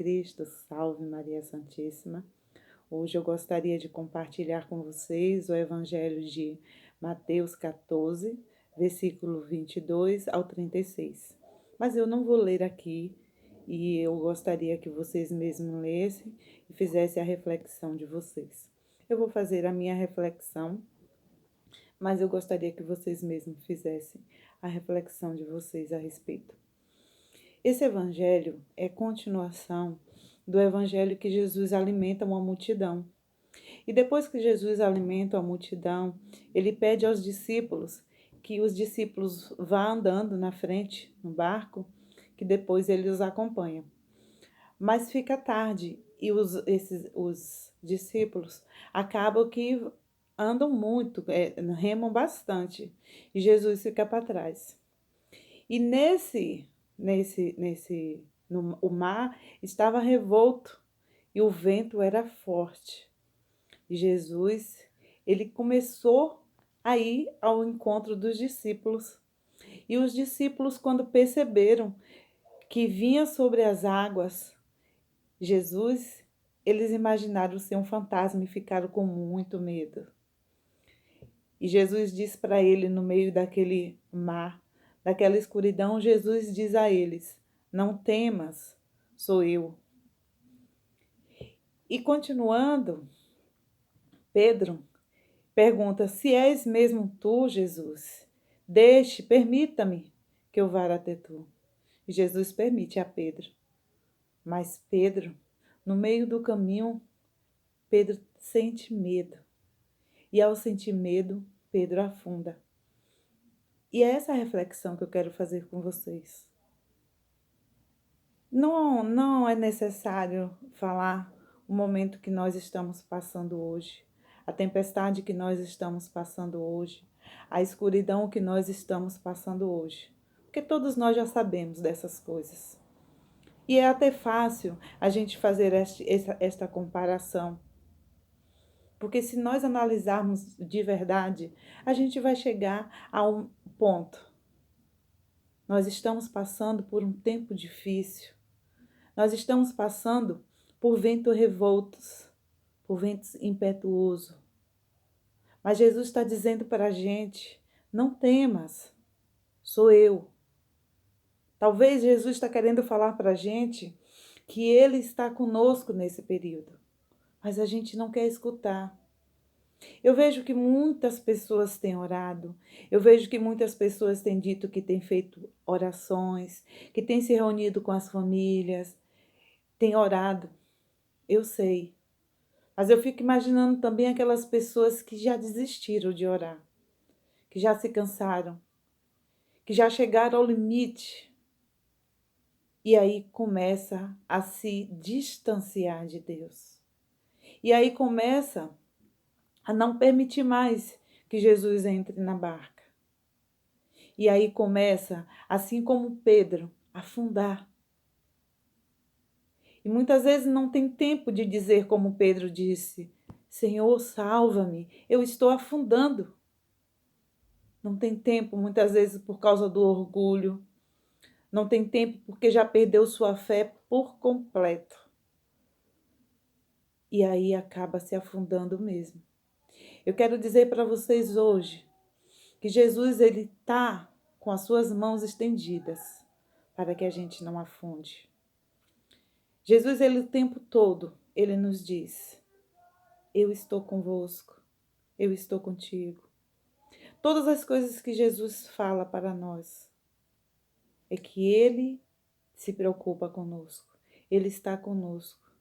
Cristo, salve Maria Santíssima. Hoje eu gostaria de compartilhar com vocês o Evangelho de Mateus 14, versículo 22 ao 36. Mas eu não vou ler aqui e eu gostaria que vocês mesmos lessem e fizessem a reflexão de vocês. Eu vou fazer a minha reflexão, mas eu gostaria que vocês mesmos fizessem a reflexão de vocês a respeito. Esse evangelho é continuação do evangelho que Jesus alimenta uma multidão. E depois que Jesus alimenta a multidão, ele pede aos discípulos que os discípulos vá andando na frente, no barco, que depois ele os acompanha. Mas fica tarde e os discípulos acabam que andam muito, remam bastante, e Jesus fica para trás. E o mar estava revolto e o vento era forte. E Jesus, ele começou a ir ao encontro dos discípulos. E os discípulos, quando perceberam que vinha sobre as águas Jesus, eles imaginaram ser um fantasma e ficaram com muito medo. E Jesus diz para ele, no meio daquele mar, daquela escuridão, Jesus diz a eles: não temas, sou eu. E continuando, Pedro pergunta: se és mesmo tu, Jesus, permita-me que eu vá até tu. E Jesus permite a Pedro. Mas Pedro, no meio do caminho, Pedro sente medo. E ao sentir medo, Pedro afunda. E é essa reflexão que eu quero fazer com vocês. Não é necessário falar o momento que nós estamos passando hoje, a tempestade que nós estamos passando hoje, a escuridão que nós estamos passando hoje, porque todos nós já sabemos dessas coisas. E é até fácil a gente fazer esta comparação, porque se nós analisarmos de verdade, a gente vai chegar a um ponto. Nós estamos passando por um tempo difícil. Nós estamos passando por ventos revoltos, por ventos impetuosos. Mas Jesus está dizendo para a gente: não temas, sou eu. Talvez Jesus está querendo falar para a gente que Ele está conosco nesse período, mas a gente não quer escutar. Eu vejo que muitas pessoas têm orado, eu vejo que muitas pessoas têm dito que têm feito orações, que têm se reunido com as famílias, têm orado, eu sei. Mas eu fico imaginando também aquelas pessoas que já desistiram de orar, que já se cansaram, que já chegaram ao limite. E aí começa a se distanciar de Deus. E aí começa a não permitir mais que Jesus entre na barca. E aí começa, assim como Pedro, a afundar. E muitas vezes não tem tempo de dizer como Pedro disse: Senhor, salva-me, eu estou afundando. Não tem tempo, muitas vezes, por causa do orgulho. Não tem tempo porque já perdeu sua fé por completo. E aí acaba se afundando mesmo. Eu quero dizer para vocês hoje que Jesus, ele está com as suas mãos estendidas para que a gente não afunde. Jesus, ele o tempo todo, ele nos diz: eu estou convosco, eu estou contigo. Todas as coisas que Jesus fala para nós é que ele se preocupa conosco, ele está conosco.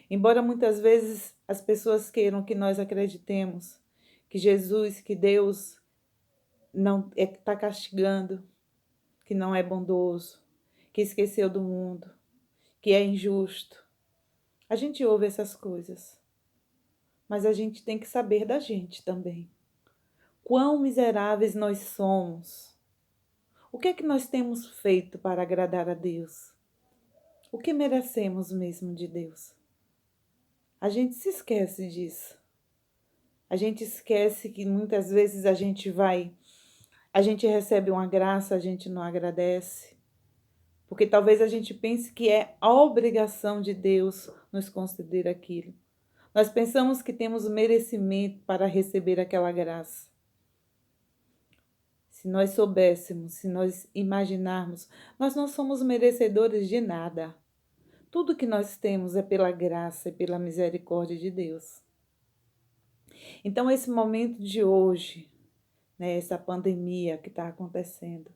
Embora muitas vezes as pessoas queiram que nós acreditemos que Jesus, que Deus não está castigando, que não é bondoso, que esqueceu do mundo, que é injusto. A gente ouve essas coisas, mas a gente tem que saber da gente também. Quão miseráveis nós somos. O que é que nós temos feito para agradar a Deus? O que merecemos mesmo de Deus? A gente se esquece disso. A gente esquece que muitas vezes a gente recebe uma graça, a gente não agradece, Porque talvez a gente pense que é a obrigação de Deus nos conceder aquilo. Nós pensamos que temos o merecimento para receber aquela graça. Se nós soubéssemos, se nós imaginarmos, nós não somos merecedores de nada. Tudo que nós temos é pela graça e pela misericórdia de Deus. Então, esse momento de hoje, né, essa pandemia que está acontecendo,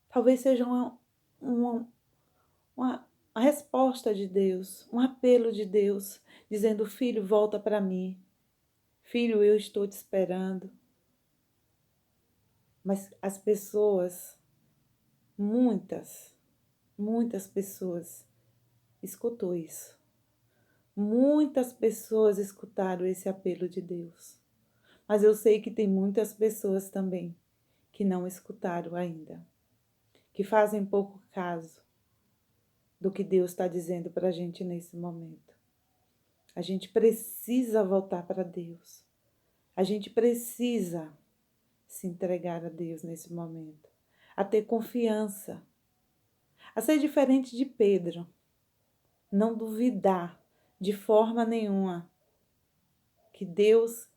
talvez seja uma, uma resposta de Deus, um apelo de Deus, dizendo: filho, volta para mim. Filho, eu estou te esperando. Mas as pessoas, muitas pessoas escutou isso. Muitas pessoas escutaram esse apelo de Deus. Mas eu sei que tem muitas pessoas também que não escutaram ainda, que fazem pouco caso do que Deus está dizendo para a gente nesse momento. A gente precisa voltar para Deus. A gente precisa se entregar a Deus nesse momento, a ter confiança, a ser diferente de Pedro, não duvidar de forma nenhuma que Deus,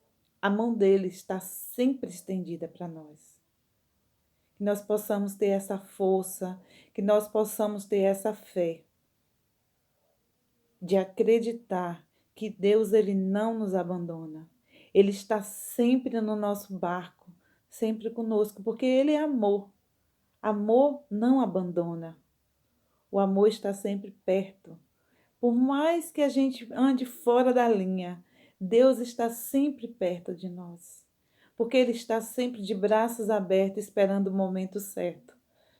a mão dele está sempre estendida para nós. Que nós possamos ter essa força, que nós possamos ter essa fé de acreditar que Deus, ele não nos abandona. Ele está sempre no nosso barco, sempre conosco, porque ele é amor. Amor não abandona. O amor está sempre perto. Por mais que a gente ande fora da linha, Deus está sempre perto de nós. Porque Ele está sempre de braços abertos, esperando o momento certo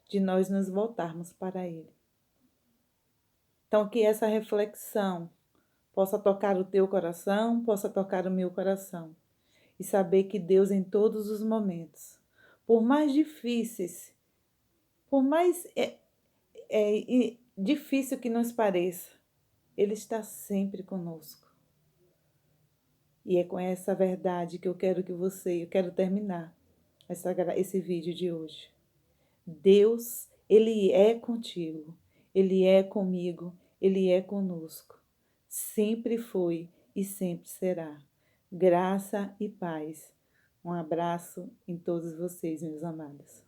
de nós nos voltarmos para Ele. Então, que essa reflexão possa tocar o teu coração, possa tocar o meu coração. E saber que Deus, em todos os momentos, por mais difíceis, por mais difícil que nos pareça, Ele está sempre conosco. E é com essa verdade que eu quero terminar esse vídeo de hoje. Deus, Ele é contigo, Ele é comigo, Ele é conosco. Sempre foi e sempre será. Graça e paz. Um abraço em todos vocês, meus amados.